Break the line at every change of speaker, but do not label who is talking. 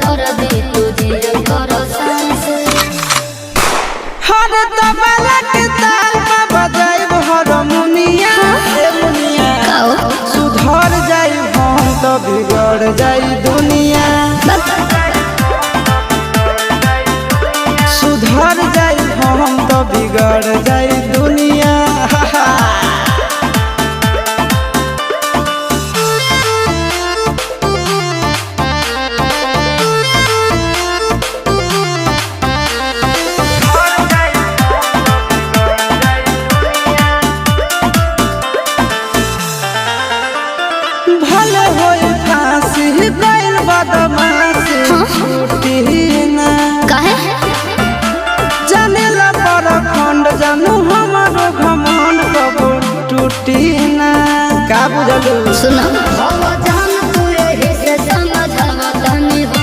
कर दे तुझे कर सांस
हर तबला के ताल में बजाइब हारमोनिया ए मुनिया सुधर जाई हम तो बिगड़ जाई दुनिया सुधर जाई हम तो बिगड़ जाई दुनिया भले होई फांसी गइल बदमाशी छूटी ना
काहे
जानेला पर खंड जानू हमारो घमंड कबो टूटी ना का बुझलू
सुना